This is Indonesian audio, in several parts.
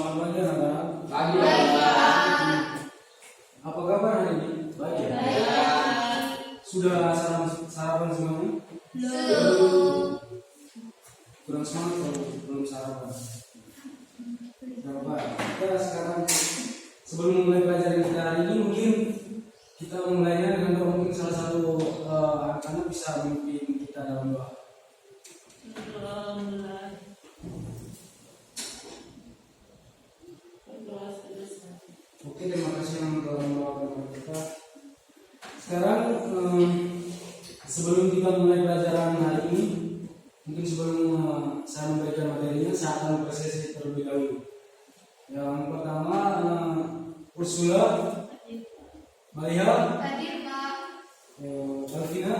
Selamat pagi anak-anak. Pagi. Apa kabar hari ini? Baik ya? Sudah sarapan semuanya? Belum. Kurang semangat kalau belum sarapan. Tidak apa-apa. Kita sekarang sebelum mulai pelajaran kita hari ini, mungkin kita mulainya dengan doa. Mungkin salah satu anak-anak bisa memimpin kita dalam doa. Oke, terima kasih yang telah mendoakan kita. Sekarang sebelum kita mulai pelajaran hari ini, mungkin sebelum saya memberikan materinya, saya akan mempresentasi terlebih dahulu. Yang pertama, Ursula, Maria, Hadir, Pak. Alvina,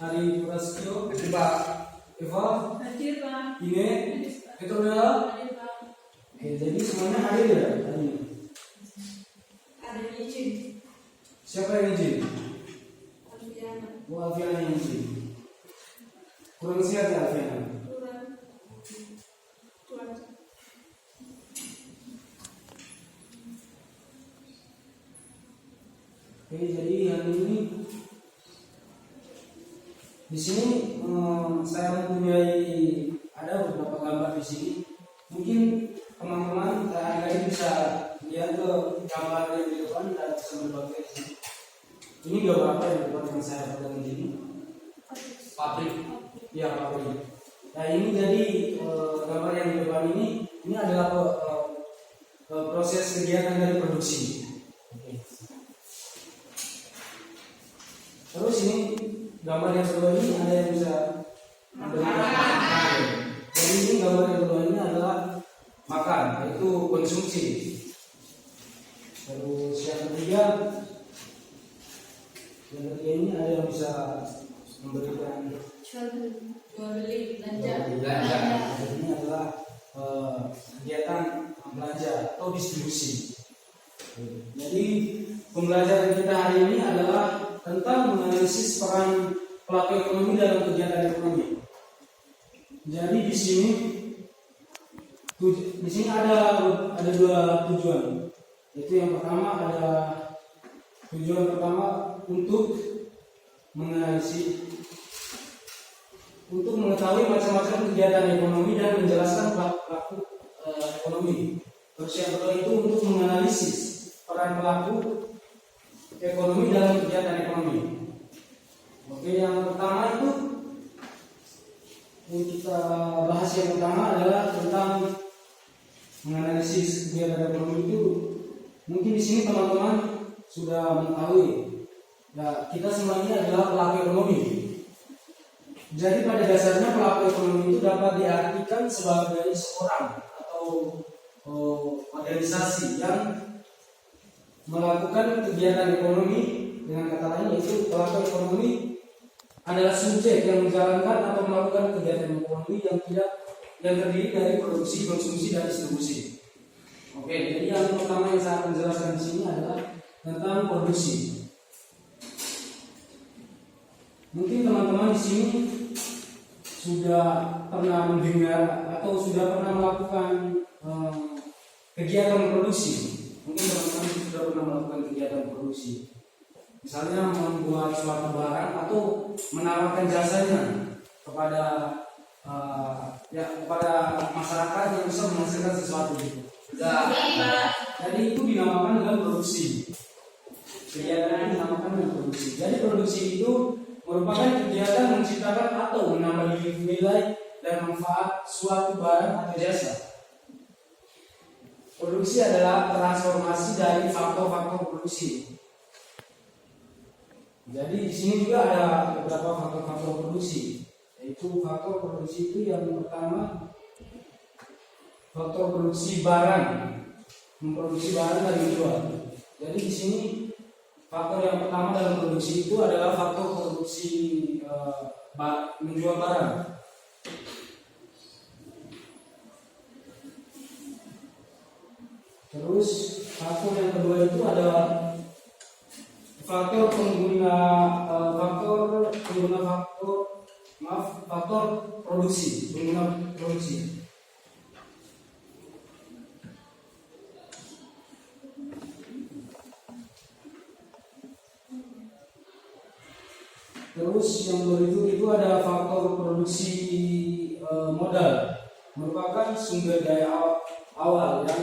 Ari Prasetyo, Pak. Eva, Hadir, Pak. Ine, Petronella. Hadir, Pak. Oke, jadi semuanya hadir ya hari ini. Ada izin. Siapa yang izin? Alfiana. Oh, Alfiana yang izin. Kurang sehat ya Alfiana? Tuan. Oke, jadi hari ini di sini saya mempunyai ada beberapa gambar di sini. Mungkin teman-teman kalian bisa lihat ke gambar yang di depan dan bisa berbagi di sini. Ini gambar apa yang depan yang saya pegang di sini? Pabrik. Ya, pabrik. Nah ini jadi gambar yang di depan ini adalah proses kegiatan dari produksi. Oke. Terus ini gambar yang kedua ini ada yang bisa makan. Jadi ini gambar yang kedua ini adalah makan, yaitu konsumsi. Terus yang ketiga ini ada yang bisa memberikan Jual beli, belanja. Belanja. Ini adalah kegiatan belanja atau distribusi. Jadi pembelajaran kita hari ini adalah tentang menganalisis peran pelaku ekonomi dalam kegiatan ekonomi. Jadi di sini ada dua tujuan. Itu yang pertama ada tujuan pertama untuk menganalisis, untuk mengetahui macam-macam kegiatan ekonomi dan menjelaskan pelaku ekonomi. Terus yang kedua itu untuk menganalisis peran pelaku ekonomi dalam kegiatan ekonomi. Oke, yang pertama itu yang kita bahas yang pertama adalah tentang menganalisis kegiatan ekonomi itu. Mungkin di sini teman-teman sudah mengetahui, ya kita semuanya adalah pelaku ekonomi. Jadi pada dasarnya pelaku ekonomi itu dapat diartikan sebagai seorang atau organisasi yang melakukan kegiatan ekonomi. Dengan kata lain yaitu pelaku ekonomi adalah subjek yang menjalankan atau melakukan kegiatan ekonomi yang terdiri dari produksi, konsumsi, dan distribusi. Oke, jadi yang pertama yang saya akan jelaskan di sini adalah tentang produksi. Mungkin teman-teman di sini sudah pernah mendengar atau sudah pernah melakukan kegiatan produksi. Mungkin teman-teman sudah pernah melakukan kegiatan produksi. Misalnya membuat suatu barang atau menawarkan jasanya kepada kepada masyarakat yang bisa menghasilkan sesuatu gitu. Jadi itu dinamakan dengan produksi. Kegiatan dinamakan dengan produksi. Jadi produksi itu merupakan kegiatan menciptakan atau menambah nilai dan manfaat suatu barang atau jasa. Produksi adalah transformasi dari faktor-faktor produksi. Jadi di sini juga ada beberapa faktor-faktor produksi. Yaitu faktor produksi itu yang pertama faktor produksi barang, memproduksi barang dan dijual. Jadi di sini faktor yang pertama dalam produksi itu adalah faktor produksi menjual barang. Terus faktor yang kedua itu adalah faktor faktor produksi, pengguna produksi. Terus yang berikut itu ada faktor produksi modal, merupakan sumber daya awal yang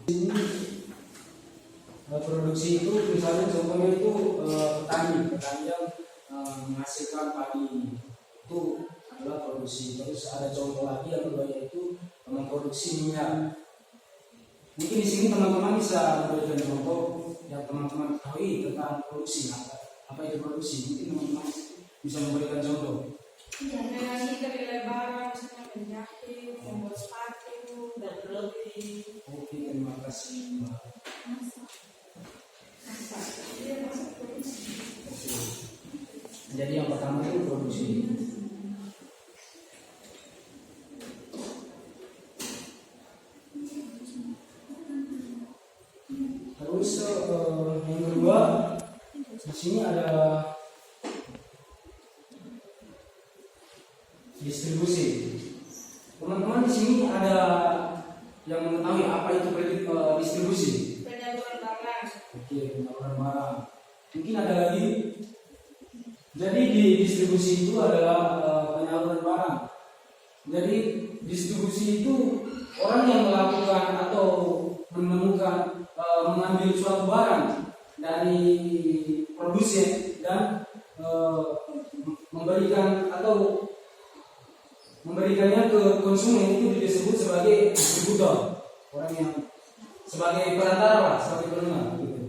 ini produksi itu misalnya contohnya itu petani yang menghasilkan padi itu adalah produksi. Terus ada contoh lagi yang kedua yaitu memproduksi minyak. Mungkin di sini teman-teman bisa memberikan contoh yang teman-teman ketahui tentang produksi apa itu produksi. Mungkin teman-teman bisa memberikan contoh. Relasi kedelai barang, misalnya menjahit, membuat sepatu, dan lebih. Oke, terima kasih Mbak. Jadi yang pertama itu produksi. Terus yang kedua di sini ada distribusi. Teman-teman di sini ada yang mengetahui apa itu distribusi? Penyaluran barang. Oke, penyaluran barang. Mungkin ada lagi. Jadi di distribusi itu adalah penyaluran barang. Jadi distribusi itu orang yang melakukan atau menemukan mengambil suatu barang dari produsen dan memberikannya ke konsumen itu disebut sebagai distributor. Orang yang sebagai perantara, sebagai penengah. Gitu.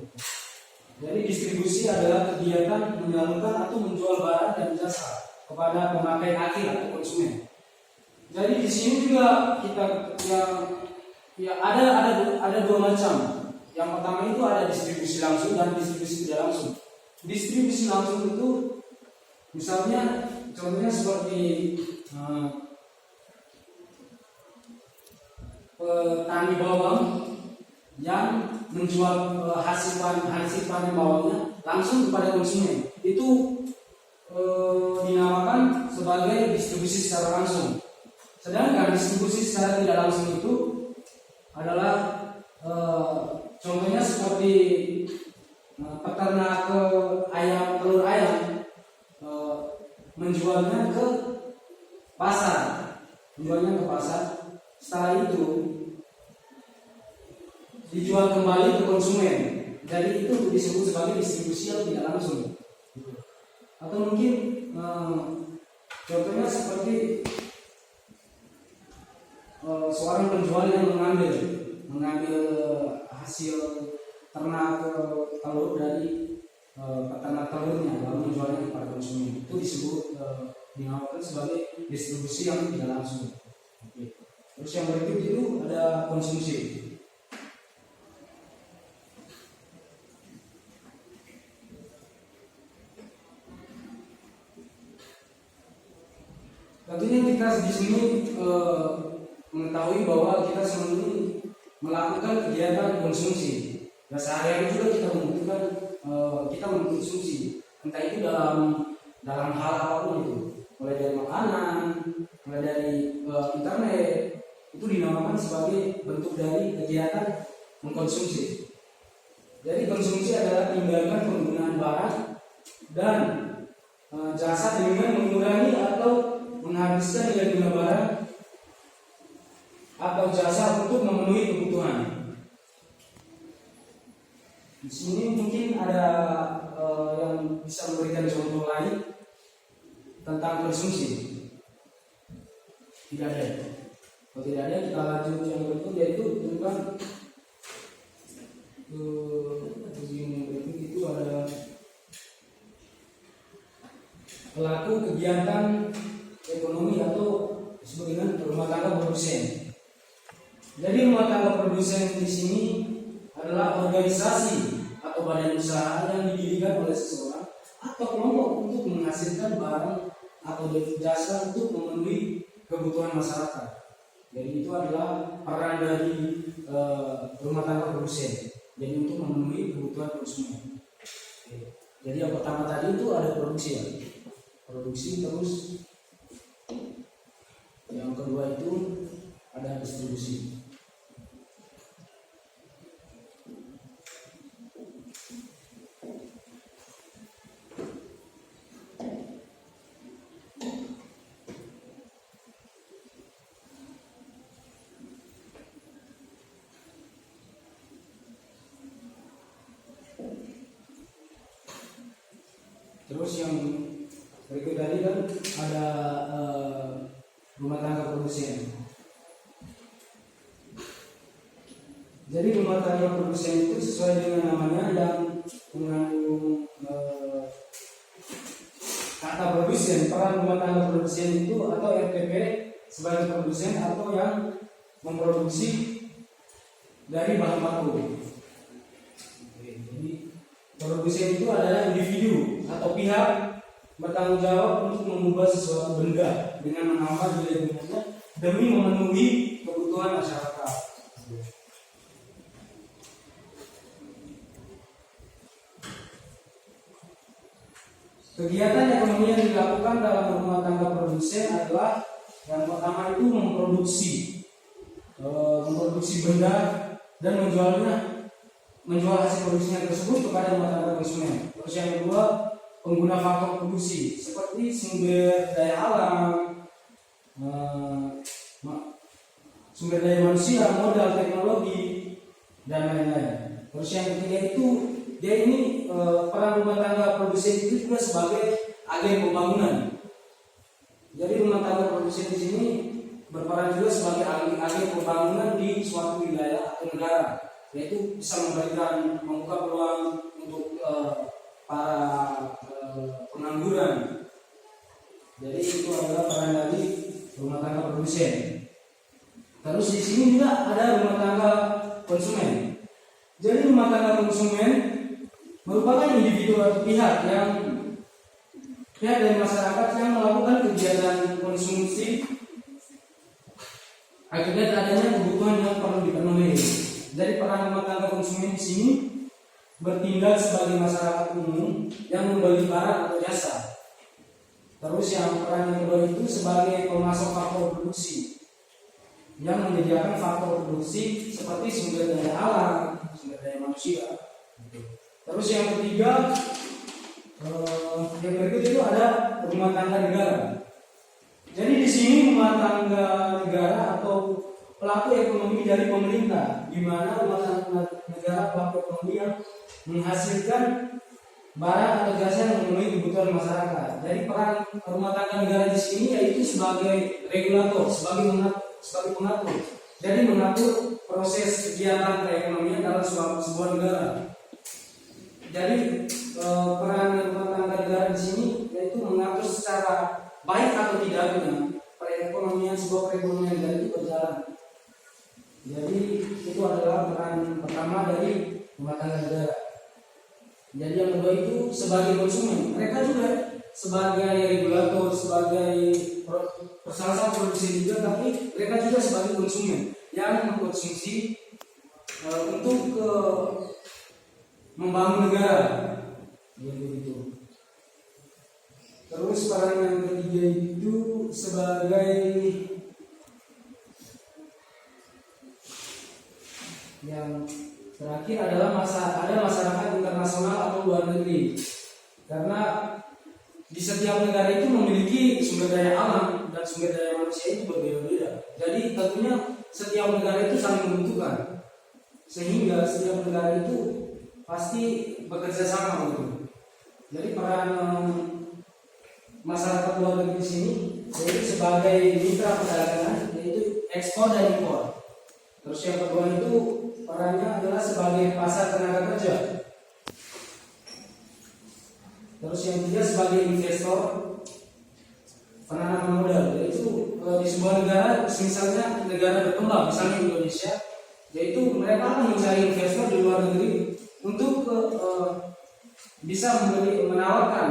Jadi distribusi adalah kegiatan menyalurkan atau menjual barang dan jasa kepada pemakai akhir atau konsumen. Jadi di sini juga kita yang ada dua macam. Yang pertama itu ada distribusi langsung dan distribusi tidak langsung. Distribusi langsung itu misalnya contohnya seperti petani bawang yang menjual hasil panen bawangnya langsung kepada konsumen. Itu dinamakan sebagai distribusi secara langsung. Sedangkan distribusi secara tidak langsung itu adalah contohnya seperti peternak telur ayam menjualnya ke pasar, setelah itu dijual kembali ke konsumen. Jadi itu disebut sebagai distribusi yang tidak langsung. Atau mungkin contohnya seperti seorang penjual yang mengambil hasil ternak telur dari peternak telurnya lalu menjualnya kepada konsumen. Itu disebut dinamakan sebagai distribusi yang tidak langsung. Oke. Terus yang berikut itu ada konsumsi. Tentunya kita di sini mengetahui bahwa kita semua ini melakukan kegiatan konsumsi. Dan sehari-hari juga kita mengkonsumsi, entah itu dalam hal apapun itu, mulai dari makanan, mulai dari internet, itu dinamakan sebagai bentuk dari kegiatan mengkonsumsi. Jadi konsumsi adalah tindakan penggunaan barang dan jasa dengan mengurangi atau menghabiskan nilai guna barang atau jasa untuk memenuhi kebutuhan. Di sini mungkin ada yang bisa memberikan contoh lain tentang konsumsi. Tidak ada. Kalau tidak ada, kita lanjut yang berikut, yaitu tentang yang berikut itu ada pelaku kegiatan ekonomi atau disebut dengan rumah tangga produsen. Jadi rumah tangga produsen di sini adalah organisasi atau badan usaha yang didirikan oleh seseorang atau kelompok untuk menghasilkan barang atau jasa untuk memenuhi kebutuhan masyarakat. Jadi itu adalah peran dari rumah tangga produsen. Jadi untuk memenuhi kebutuhan konsumen. Jadi yang pertama tadi itu ada produksi ya. Produksi, terus yang kedua itu ada distribusi. Terus yang berikut tadi kan ada rumah tangga produsen. Jadi rumah tangga produsen itu sesuai dengan namanya yang mengandung kata produsen. Peran rumah tangga produsen itu atau RTP sebagai produsen atau yang memproduksi dari bahan baku. Jadi produsen itu adalah individu atau pihak bertanggung jawab untuk mengubah sesuatu benda dengan menambah nilai gunanya demi memenuhi kebutuhan masyarakat. Kegiatan ekonomi yang dilakukan dalam rumah tangga produsen adalah yang pertama itu memproduksi benda dan menjual hasil produksinya tersebut kepada rumah tangga konsumen. Terus yang kedua, pengguna faktor produksi seperti sumber daya alam, sumber daya manusia, modal, teknologi, dan lain-lain. Terus yang ketiga itu dia ini peran rumah tangga produsen itu juga sebagai agen pembangunan. Jadi rumah tangga produsen di sini berperan juga sebagai agen pembangunan di suatu wilayah atau negara, yaitu bisa membuka peluang untuk para pengangguran. Jadi itu adalah peran dari rumah tangga produsen. Terus di sini juga ada rumah tangga konsumen. Jadi rumah tangga konsumen merupakan individu atau pihak dari masyarakat yang melakukan kegiatan konsumsi akibat adanya kebutuhan yang perlu dipenuhi. Jadi peran rumah tangga konsumen di sini bertindak sebagai masyarakat umum yang membeli barang atau jasa. Terus yang peran yang kedua itu sebagai pemasok faktor produksi yang menyediakan faktor produksi seperti sumber daya alam, sumber daya manusia. Terus yang ketiga, yang berikut itu ada rumah tangga negara. Jadi di sini rumah tangga negara atau pelaku ekonomi dari pemerintah, di mana rumah tangga negara pelaku ekonomi yang menghasilkan barang atau jasa yang memenuhi kebutuhan masyarakat. Jadi peran rumah tangga negara di sini yaitu sebagai regulator, sebagai pengatur. Jadi mengatur proses kegiatan perekonomian dalam sebuah negara. Jadi peran rumah tangga negara di sini yaitu mengatur secara baik atau tidaknya perekonomian sebuah perekonomian negara itu berjalan. Jadi itu adalah peran pertama dari rumah tangga negara. Jadi yang kedua itu sebagai konsumen, mereka juga sebagai regulator, sebagai salah satu produsen juga, tapi mereka juga sebagai konsumen yang mengkonsumsi untuk membangun negara. Begitu. Terus peran yang ketiga itu sebagai yang terakhir adalah ada masyarakat internasional atau luar negeri. Karena di setiap negara itu memiliki sumber daya alam dan sumber daya manusia itu berbeda-beda. Jadi tentunya setiap negara itu saling membutuhkan. Sehingga setiap negara itu pasti bekerja sama gitu. Jadi peran masyarakat luar negeri di sini yaitu sebagai mitra perdagangan, yaitu ekspor dan impor. Terus yang kedua itu perannya adalah sebagai pasar tenaga kerja. Terus yang ketiga sebagai investor penanaman modal, yaitu di sebuah negara, misalnya negara berkembang, misalnya Indonesia, yaitu mereka akan mencari investor di luar negeri untuk bisa menawarkan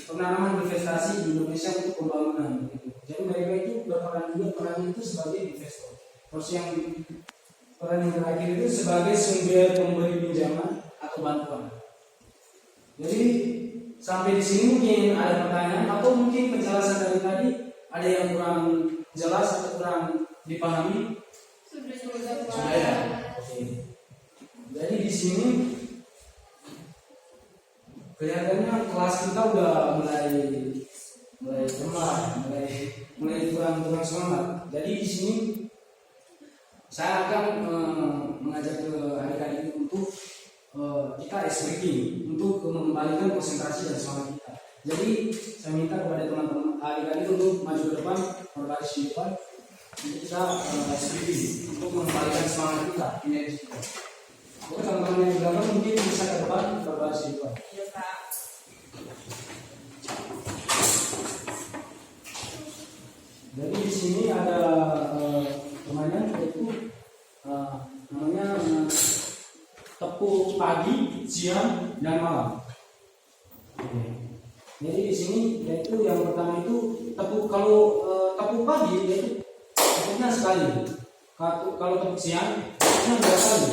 penanaman investasi di Indonesia untuk pembangunan. Jadi mereka itu berperan juga peran itu sebagai investor. Terus yang peran yang terakhir itu sebagai sumber pemberi pinjaman atau bantuan. Jadi sampai di sini mungkin ada pertanyaan atau mungkin penjelasan dari tadi ada yang kurang jelas atau kurang dipahami? Sudah ya. Oke. Jadi di sini kelihatannya kelas kita udah mulai lemah, mulai kurang semangat. Jadi di sini saya akan mengajak ke adik-adik untuk kita ice breaking, untuk mengembalikan konsentrasi dan semangat kita. Jadi saya minta kepada teman-teman adik-adik untuk maju ke depan, berbaris di depan, untuk kita studi untuk mengembalikan semangat kita. Ini kita. Oke, teman-teman yang di belakang mungkin bisa ke depan, berbaris di depan. Iya, Pak. Jadi di sini ada permainan yaitu namanya tepuk pagi, siang, dan malam. Oke. Jadi di sini yaitu yang pertama itu tepuk, kalau tepuk pagi yaitu tepuknya sekali. Kalau tepuk siang tepuknya 2 kali.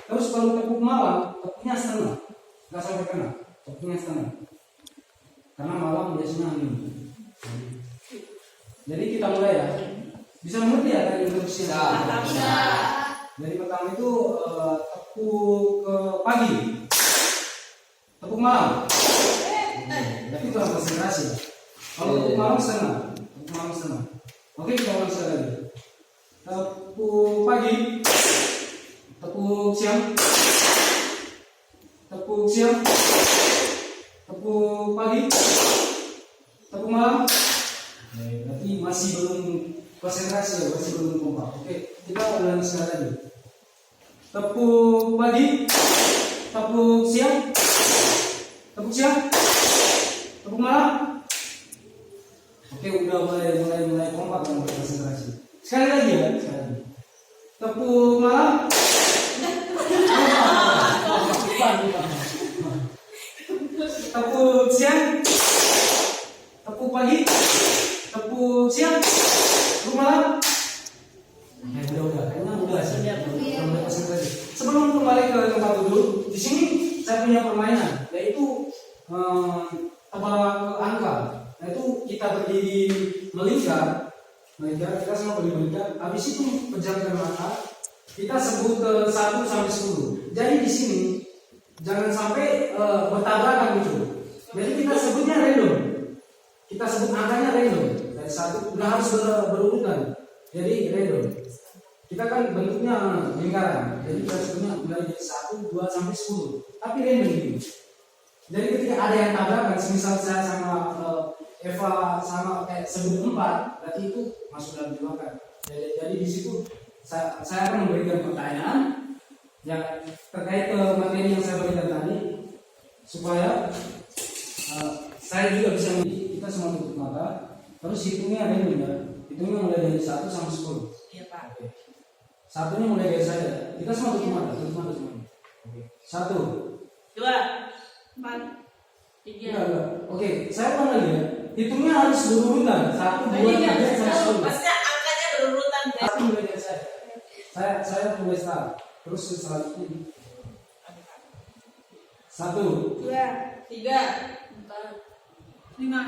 Terus kalau tepuk malam tepuknya setengah, nggak sampai kena, tepuknya setengah. Karena malam biasanya angin. Jadi kita mulai ya. Bisa mengerti ya tadi instruksi? Bisa. Jadi pertama itu tepuk ke pagi, tepuk malam. Tapi itu harus konsentrasi. Kalau tepuk malam setengah, tepuk malam setengah. Oke, kita ulang sekali lagi. Tepuk pagi, tepuk siang, tepuk siang, tepuk pagi, tepuk malam. Berarti masih belum konsentrasi, masih belum kompak. Oke, kita ulang sekali lagi. Tepuk pagi, tepuk siang, tepuk siang, tepuk malam. Oke, udah mulai kompak dan mulai konsentrasi. Sekali lagi ya, sekali lagi. Tepuk malam. Tepuk siang, tepuk pagi, tepuk siang, tepuk malam. Udah, kayaknya udah sih. Udah konsentrasi. Sebelum kembali ke tempat duduk, di sini saya punya permainan, yaitu tebak angka. Yaitu kita berdiri melingkar, kita semua berdiri melingkar. Habis itu pejamkan mata, kita sebut ke 1 sampai 10. Jadi di sini jangan sampai bertabrakan gitu. Jadi kita sebutnya random. Kita sebut angkanya random. Dari 1 udah harus berurutan. Jadi random. Kita kan bentuknya lingkaran. Jadi kita sebutnya mulai dari 1, 2 sampai 10. Tapi random gitu. Jadi ketika ada yang tabrakan, misal saya sama Eva sama sebut 4, berarti itu masuk dalam jebakan. Jadi di situ saya akan memberikan pertanyaan yang terkait ke materi yang saya berikan tadi, supaya saya juga bisa kita semua tutup mata, terus hitungnya random ya. Hitungnya mulai dari 1 sampai 10. Iya, Pak. Oke. Satunya mulai dari saya. Kita semua tutup mata semua. Oke. 1, 2, 4, 3. Oke, saya ulang lagi ya. Hitungnya harus berurutan. 1, 2, 3 sampai 10. Maksudnya angkanya berurutan, guys. Satu mulai dari saya mulai start. Terus selanjutnya 1, 2, 3, 4, 5,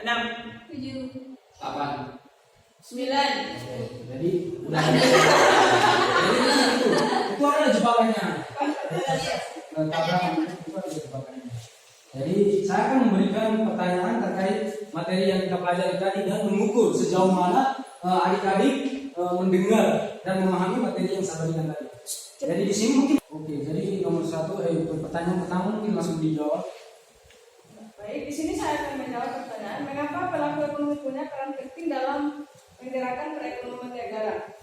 6, 7, 8. 9. jadi udah. Itu ada jebakannya. Tabrakan itu ada jebakannya. Jadi saya akan memberikan pertanyaan terkait materi yang kita pelajari tadi dan mengukur sejauh mana adik-adik mendengar dan memahami materi yang saya berikan tadi. Jadi di sini mungkin jadi nomor 1 pertanyaan pertama mungkin langsung dijawab. Baik, di sini saya akan menjawab pertanyaan, mengapa pelaku ekonomi punya peran penting dalam menggerakkan perekonomian negara?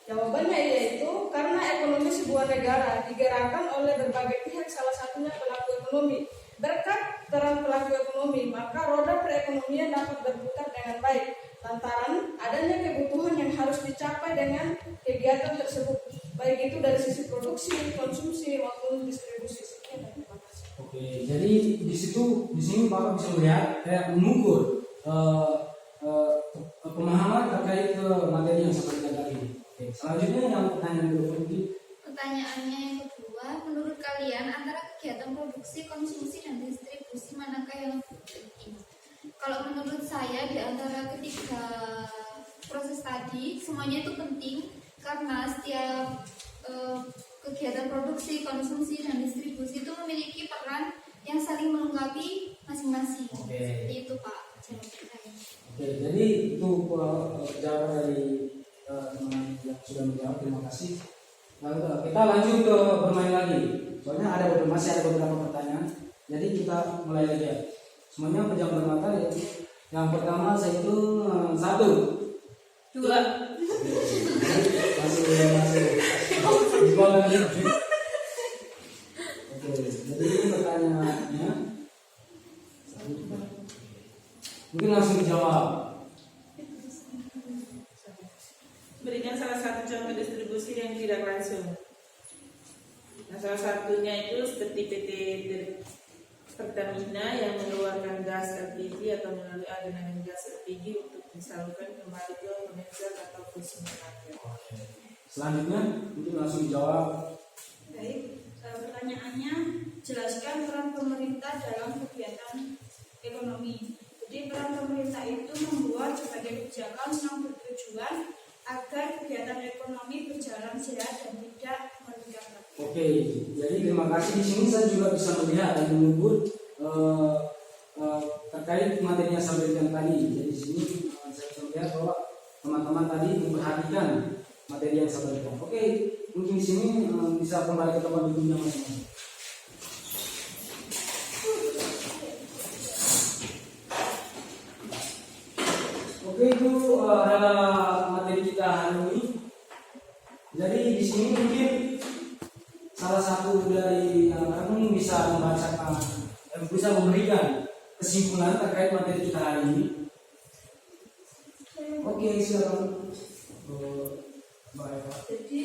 Jawabannya yaitu karena ekonomi sebuah negara digerakkan oleh berbagai pihak, salah satunya pelaku ekonomi. Berkat peran pelaku ekonomi, maka roda perekonomian dapat berputar dengan baik lantaran adanya kebutuhan yang harus dicapai dengan kegiatan tersebut, baik itu dari sisi produksi, konsumsi maupun distribusi. Terima kasih. Oke, jadi di sini Bapak bisa melihat mengukur pemahaman terkait ke materi yang saya berikan tadi. Oke, selanjutnya yang pertanyaan berikutnya mungkin. Pertanyaannya yang kedua, menurut kalian antara kegiatan produksi, konsumsi, dan distribusi manakah yang lebih penting? Kalau menurut saya di antara ketiga proses tadi semuanya itu penting karena setiap kegiatan produksi, konsumsi, dan distribusi itu memiliki peran yang saling melengkapi masing-masing. Oke. Seperti itu, Pak. Oke, jadi itu jawaban dari teman yang sudah menjawab. Terima kasih. Lalu kita lanjut ke bermain lagi. Soalnya masih ada beberapa pertanyaan. Jadi kita mulai lagi ya. Semuanya pejamkan mata ya. Yang pertama saya hitung 1, 2. masih. Di bawah ini. Oke, jadi ini pertanyaannya. Mungkin langsung dijawab. Berikan salah satu contoh distribusi yang tidak langsung. Nah, salah satunya itu seperti PT Pertamina yang mengeluarkan gas LPG atau melalui agen gas LPG untuk disalurkan kembali ke kondenser atau kursi tenaga. Selanjutnya mungkin langsung dijawab. Baik, pertanyaannya jelaskan peran pemerintah dalam kegiatan ekonomi. Jadi peran pemerintah itu membuat berbagai kebijakan yang bertujuan agar kegiatan ekonomi berjalan sehat dan tidak merugikan rakyat. Oke, jadi terima kasih. Di sini saya juga bisa melihat dan menyebut terkait materi yang saya berikan tadi. Jadi di sini saya bisa melihat bahwa teman-teman tadi memperhatikan materi yang saya berikan. Oke, mungkin di sini bisa kembali ke tempat duduknya masing-masing. Oke, itu adalah materi kita hari ini. Jadi di sini mungkin salah satu dari kamu bisa membacakan, bisa memberikan kesimpulan terkait materi kita hari ini. Oke, silakan. Mbak Eva. Jadi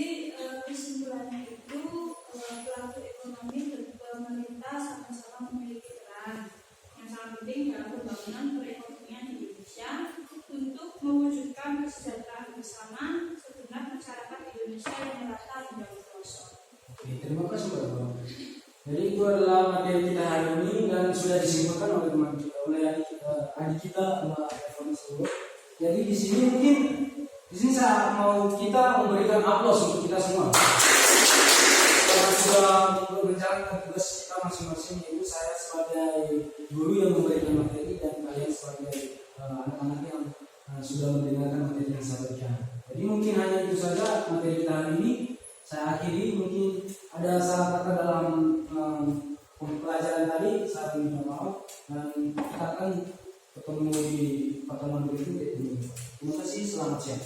kesimpulannya itu pelaku ekonomi dan pemerintah sama-sama memiliki peran yang sangat penting dalam pembangunan perekonomian di Indonesia untuk mewujudkan kesejahteraan bersama segenap masyarakat Indonesia yang merata dan pelosok. Oke, terima kasih Mbak Eva. Jadi itu adalah materi kita hari ini dan sudah disimpulkan oleh teman kita, oleh adik kita Mbak Eva tersebut. Jadi di sini mungkin saya mau kita memberikan aplaus untuk kita semua. Karena sudah menjalankan tugas kita masing-masing, yaitu saya sebagai guru yang memberikan materi dan kalian sebagai anak-anak yang sudah mendengarkan materi yang saya berikan. Jadi mungkin hanya itu saja materi kita hari ini. Saya akhiri, mungkin ada salah kata dalam pelajaran tadi, saya minta maaf dan kita akan ketemu di pertemuan berikutnya. Terima kasih, selamat siang.